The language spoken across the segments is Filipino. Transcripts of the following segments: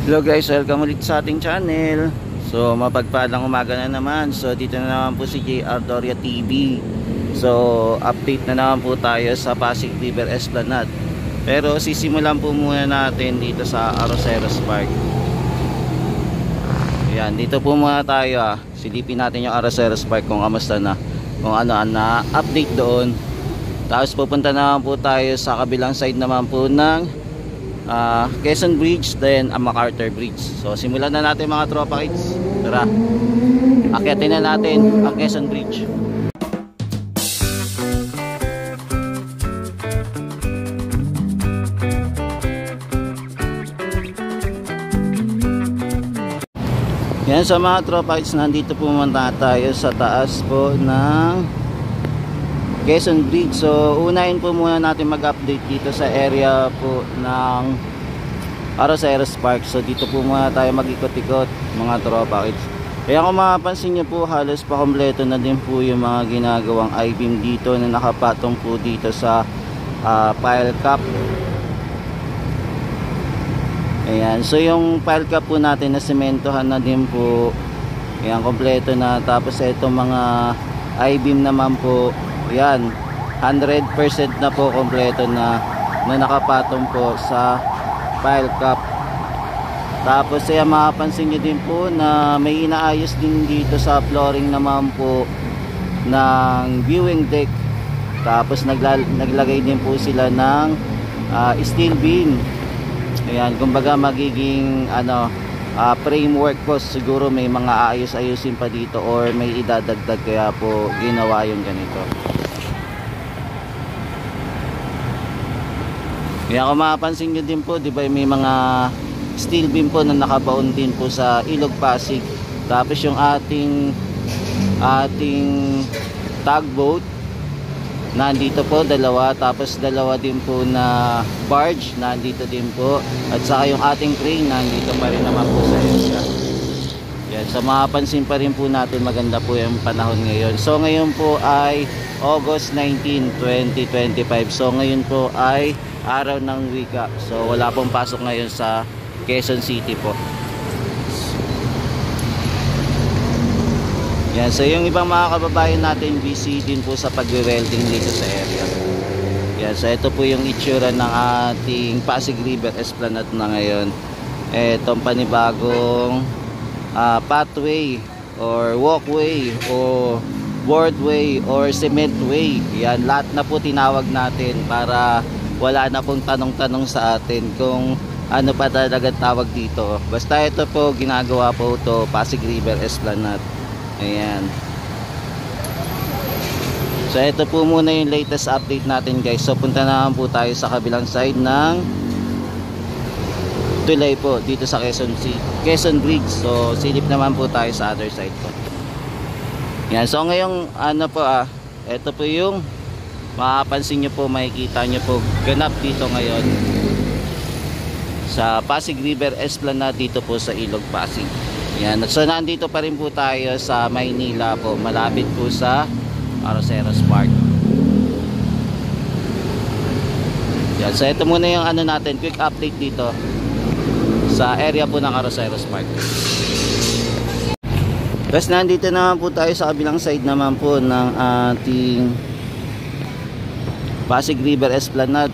Hello guys, welcome ulit sa ating channel. So mapagpalang umaga na naman. So dito na naman po si JR Doria TV. So update na naman po tayo sa Pasig River Esplanade. Pero sisimulan po muna natin dito sa Arroceros Park. Ayan, dito po muna tayo. Silipin natin yung Arroceros Park kung kamusta na, kung ano na update doon. Tapos pupunta naman po tayo sa kabilang side naman po ng Quezon Bridge, then MacArthur Bridge. So simulan na natin mga tropa kids. Tara, akyatin na natin ang Quezon Bridge. Yan, sa mga tropa kids, nandito pumunta tayo sa taas po ng Quezon Bridge. So unahin po muna natin mag-update dito sa area po ng Arroceros Park. So dito po muna tayo mag-ikot-ikot mga tropa kids. Kaya kung mapapansin nyo po, halos pa kompleto na din po yung mga ginagawang I-beam dito na nakapatong po dito sa pile cap. Ayan, so yung pile cap po natin na sementohan na din po. Ayan, kompleto na. Tapos itong mga I-beam naman po, yan, 100% na po kompleto na nakapatong po sa pile cap. Tapos ay mapapansin nyo din po na may inaayos din dito sa flooring naman po ng viewing deck. Tapos naglagay din po sila ng steel beam. Ayan, kumbaga magiging framework po. Siguro may mga ayos-ayusin pa dito or may idadagdag, kaya po ginawa yung ganito. Kaya kung mapapansin nyo din po, di ba, may mga steel beam po na nakabaon din po sa Ilog Pasig. Tapos yung ating tugboat, nandito po dalawa. Tapos dalawa din po na barge, nandito din po. At saka yung ating crane, nandito pa rin naman po sa area. Yan, so mapapansin pa rin po natin, maganda po yung panahon ngayon. So ngayon po ay August 19, 2025. So ngayon po ay araw ng wika. So wala pong pasok ngayon sa Quezon City po. Yan, so yung ibang mga kababayan natin busy din po sa pagwe-welding dito sa area. Yan, so ito po yung itsura ng ating Pasig River Esplanade na ngayon. Itong panibagong pathway or walkway o boardway or cementway. Yan, lahat na po tinawag natin para wala na pong tanong-tanong sa atin kung ano pa talaga tawag dito. Basta ito po, ginagawa po to Pasig River Esplanade. Ayan. So ito po muna yung latest update natin guys. So punta naman po tayo sa kabilang side ng tulay po dito sa Quezon Bridge. So silip naman po tayo sa other side po. Yan. So ngayong ito po yung mapapansin nyo po, makikita nyo po ganap dito ngayon sa Pasig River Esplanade dito po sa Ilog Pasig. Yan. So nandito pa rin po tayo sa Maynila po, malapit po sa Arroceros Park. Yan. So ito muna yung natin, quick update dito sa area po ng Arroceros Park. Tapos nandito naman po tayo sa kabilang side naman po ng ating Pasig River Esplanade.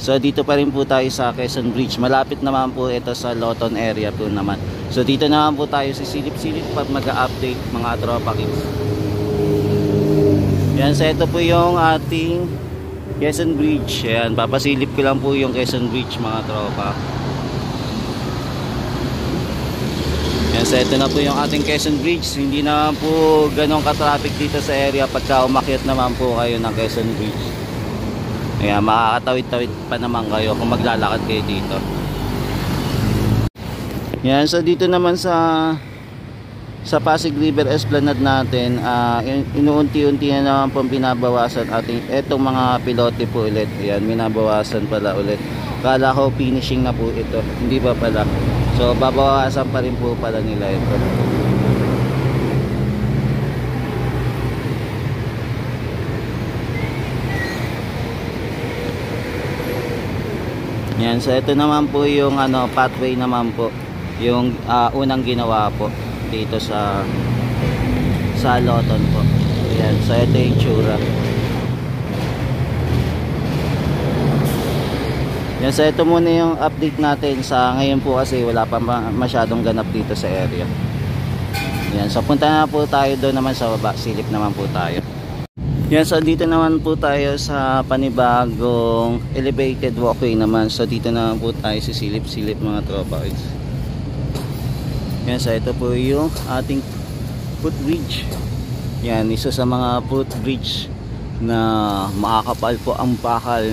So dito pa rin po tayo sa Quezon Bridge. Malapit naman po ito sa Loton area po naman. So dito naman po tayo sa silip-silip para mag-update mga tropa kids. Yan, so ito po yung ating Quezon Bridge. Yan, papasilip ko lang po yung Quezon Bridge mga tropa. Yan, so ito na po yung ating Quezon Bridge. Hindi naman po ganong ka-traffic dito sa area pagka umakyat naman po kayo ng Quezon Bridge. Ayan, makakatawid-tawid pa naman kayo kung maglalakad kayo dito. Yan, so dito naman sa Pasig River Esplanade natin, inuunti-unti na naman pong binabawasan ating etong mga pilote po ulit. Ayan, binabawasan pala ulit. Kala ko finishing na po ito, hindi pa pala. So babawasan pa rin po pala nila ito. Yan, so ito naman po yung pathway naman po yung unang ginawa po dito sa Loton po. Ayan, so ito yung tsura. Yan, so ito muna yung update natin sa ngayon po kasi wala pa masyadong ganap dito sa area. Yan, so punta na po tayo doon naman sa baba, silip naman po tayo. Yan, so dito naman po tayo sa panibagong elevated walkway naman. So dito naman po tayo sa silip-silip mga tropa. Yan, so ito po yung ating footbridge. Yan, isa sa mga footbridge na makakapal po ang bakal,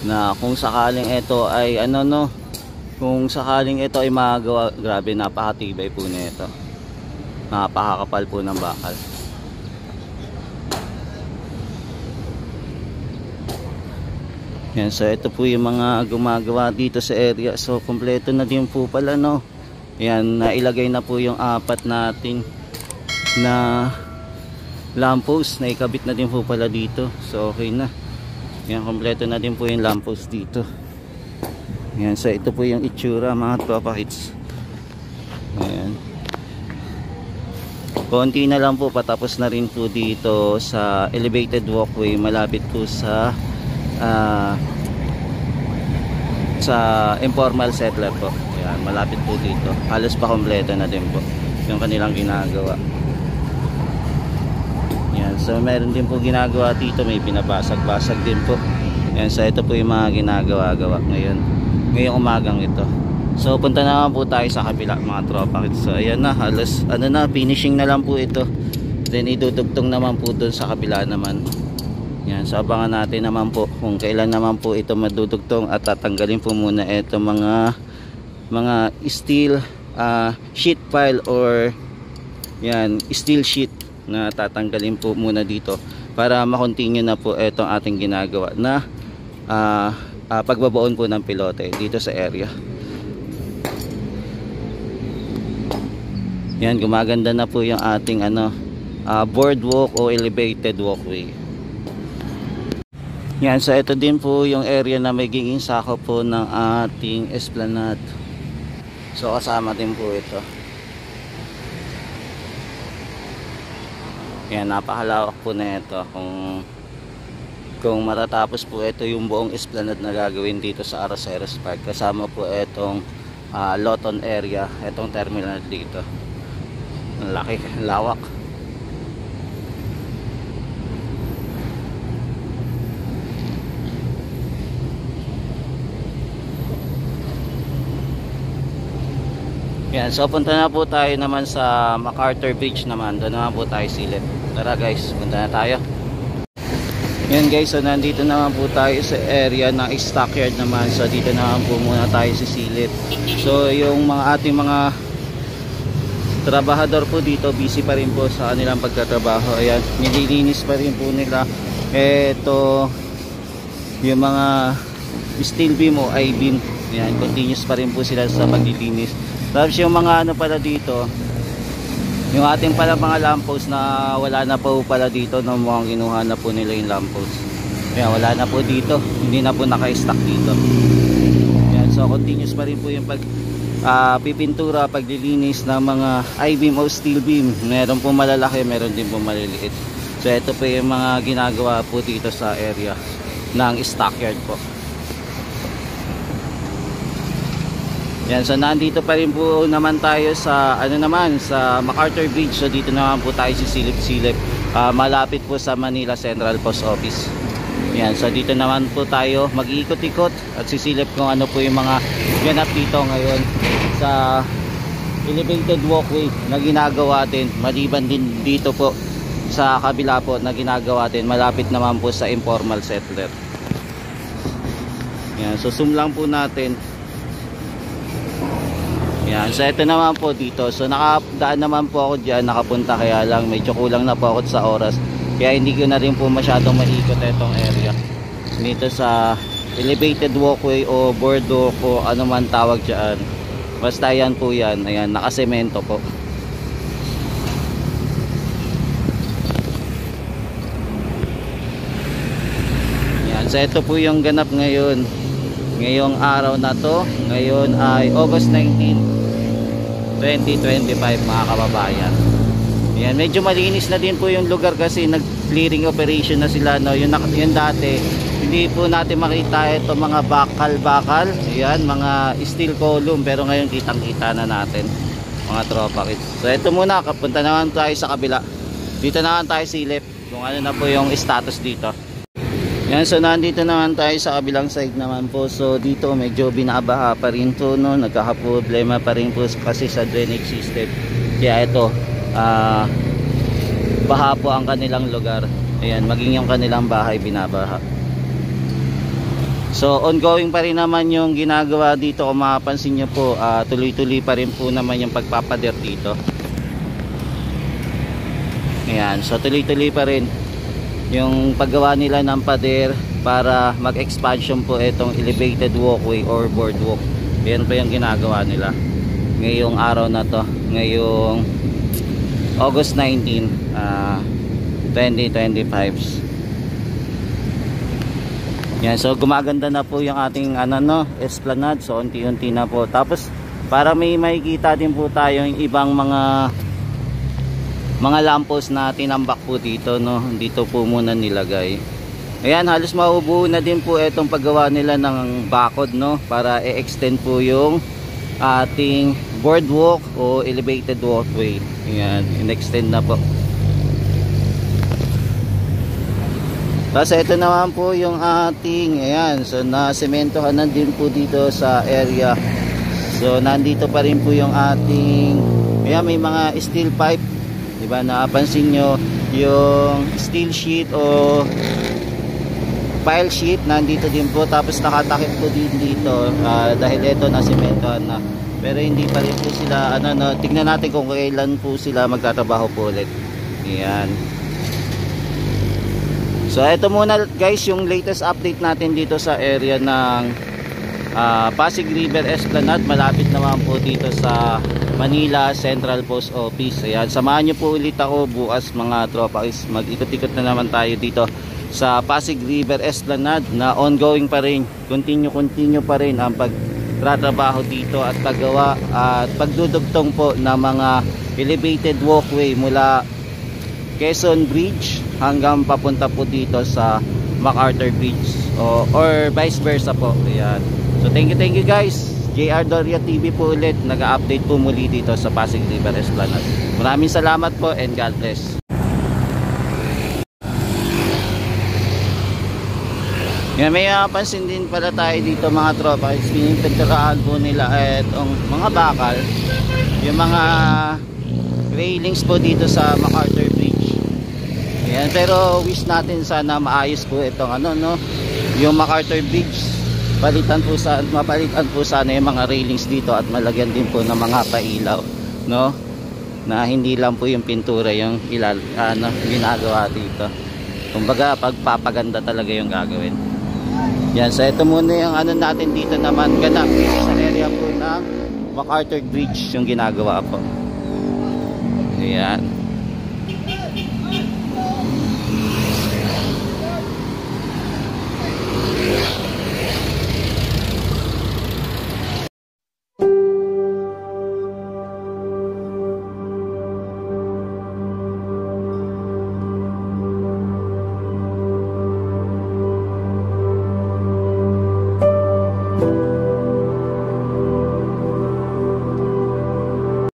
na kung sakaling ito ay kung sakaling ito ay magagawa, grabe, napakatibay po nito, napakakapal po ng bakal. Yan, so ito po yung mga gumagawa dito sa area. So kompleto na din po pala, no. Yan, nailagay na po yung apat natin na lamppost, na ikabit na din po pala dito. So okay na. Yan, kompleto na din po yung lamppost dito. Yan, so ito po yung itsura mga tropa hits. Ayan, konti na lang po, patapos na rin po dito sa elevated walkway, malapit po sa informal settler po. Ayan, malapit po dito, halos pa kompleto na din po yung kanilang ginagawa. Yan, so meron din po ginagawa dito, may binabasag-basag din po. Yan, so ito po yung mga ginagawa-gawa ngayong umagang ito. So punta naman po tayo sa kabila mga tropa. So ayan na, halos finishing na lang po ito. Then idudugtong naman po doon sa kabila naman. Yan, so abangan natin naman po kung kailan naman po ito madudugtong, at tatanggalin po muna ito mga steel sheet pile, or yan, steel sheet na tatanggalin po muna dito para ma-continue na po itong ating ginagawa na pagbabaon po ng pilote dito sa area. Yan, gumaganda na po yung ating boardwalk o elevated walkway. Yan, so ito din po yung area na magiging sakop po ng ating esplanade. So kasama din po ito. Yan, napakalawak po na ito. Kung matatapos po ito yung buong esplanade na gagawin dito sa Arroceros Park, kasama po itong Loton area, itong terminal dito. Ang laki, lawak. Yan, so punta na po tayo naman sa MacArthur Bridge naman. Doon naman po tayo silip. Tara guys, punta na tayo. Yan guys, so nandito naman po tayo sa area ng stockyard naman. So dito naman po muna tayo sa silip. So yung ating mga trabahador po dito, busy pa rin po sa kanilang pagtatrabaho. Ayan, nililinis pa rin po nila. Ito yung mga steel beam o I-beam. Ayan, continuous pa rin po sila sa paglilinis. Tapos yung mga pala dito, yung ating pala mga lamppost na wala na po pala dito, no, mukhang kinuha na po nila yung lamppost. Kaya wala na po dito, hindi na po naka-stack dito. Yan, so continuous pa rin po yung pipintura, paglilinis ng mga I-beam o steel beam. Meron po malalaki, meron din po maliliit. So ito po yung mga ginagawa po dito sa area ng stockyard po. Yan, so nandito pa rin po naman tayo sa sa MacArthur Bridge. So dito naman po tayo sa silip-silip, malapit po sa Manila Central Post Office. Yan, so dito naman po tayo mag-iikot-ikot at sisilip kung ano po yung mga ganap dito ngayon sa elevated walkway na ginagawa din, maliban din dito po sa kabila po na ginagawa din, malapit naman po sa informal settler. Yan, so zoom lang po natin. Yan, so ito naman po dito. So nakadaan naman po ako dyan, nakapunta, kaya lang medyo kulang na po ako sa oras. Kaya hindi ko na rin po masyadong maikot itong area. Dito sa elevated walkway o boardwalk o ano man tawag dyan. Basta yan po yan. Ayan, nakasemento po. Yan, so ito po yung ganap ngayon. Ngayong araw na to. Ngayon ay August 19. 2025 mga kababayan. Yan, medyo malinis na din po yung lugar kasi nag-clearing operation na sila, no. Yung dati, hindi po natin makita ito mga bakal-bakal. Yan, mga steel column, pero ngayon kitang-kita na natin mga tropa kids. So ito muna, kapunta naman tayo sa kabila. Dito naman tayo silip kung ano na po yung status dito. Yan, so nandito naman tayo sa kabilang side naman po. So dito medyo binabaha pa rin to, no. Nagkakaproblema pa rin po kasi sa drainage system. Kaya ito, baha po ang kanilang lugar. Ayan, maging yung kanilang bahay binabaha. So ongoing pa rin naman yung ginagawa dito. Kung mapapansin nyo po, tuloy-tuloy pa rin po naman yung pagpapader dito. Ayan, so tuloy-tuloy pa rin yung paggawa nila ng pader para mag-expansion po itong elevated walkway or boardwalk. Ayan pa yung ginagawa nila ngayong araw na to, ngayong August 19, 2025. Yan, so gumaganda na po yung ating esplanade. So unti-unti na po. Tapos para may makikita din po tayo yung ibang mga lampos na tinambak po dito, no. Dito po muna nilagay. Ayan, halos maubuo na din po itong paggawa nila ng bakod, no, para i-extend po yung ating boardwalk o elevated walkway. Ayan, in-extend na po. Tapos ito naman po yung ating, ayan, so nasementohan na din po dito sa area. So nandito pa rin po yung ating, ayan, may mga steel pipe, diba, napansin nyo yung steel sheet o pile sheet nandito din po. Tapos nakatakip po din dito, dahil ito nasementohan na. Pero hindi pa rin po sila, tignan natin kung kailan po sila magtatrabaho po ulit. Ayan. So ito muna guys yung latest update natin dito sa area ng Pasig River Esplanade. Malapit naman po dito sa Manila Central Post Office. Ayan, samahan nyo po ulit ako bukas mga tropa. Mag-ikot-ikot na naman tayo dito sa Pasig River Esplanade na ongoing pa rin. Continue pa rin ang pagtratrabaho dito at paggawa at pagdudugtong po ng mga elevated walkway mula Quezon Bridge hanggang papunta po dito sa MacArthur Bridge or vice versa po. Ayan. So thank you guys. JR Doria TV po ulit, nag-update po muli dito sa Pasig River Esplanade. Maraming salamat po and God bless. Yan, may pansin din pala tayo dito mga tropa. Pinipinturahan po nila itong mga bakal, yung mga railings po dito sa MacArthur Bridge. Yan, pero wish natin sana maayos po itong yung MacArthur Bridge. Mapalitan po sana yung mga railings dito at malagyan din po ng mga pailaw, no? Na hindi lang po yung pintura yung ginagawa dito. Kumbaga pagpapaganda talaga yung gagawin. Yan, so ito muna yung natin dito naman ganap sa area po ng MacArthur Bridge yung ginagawa po. Ayan.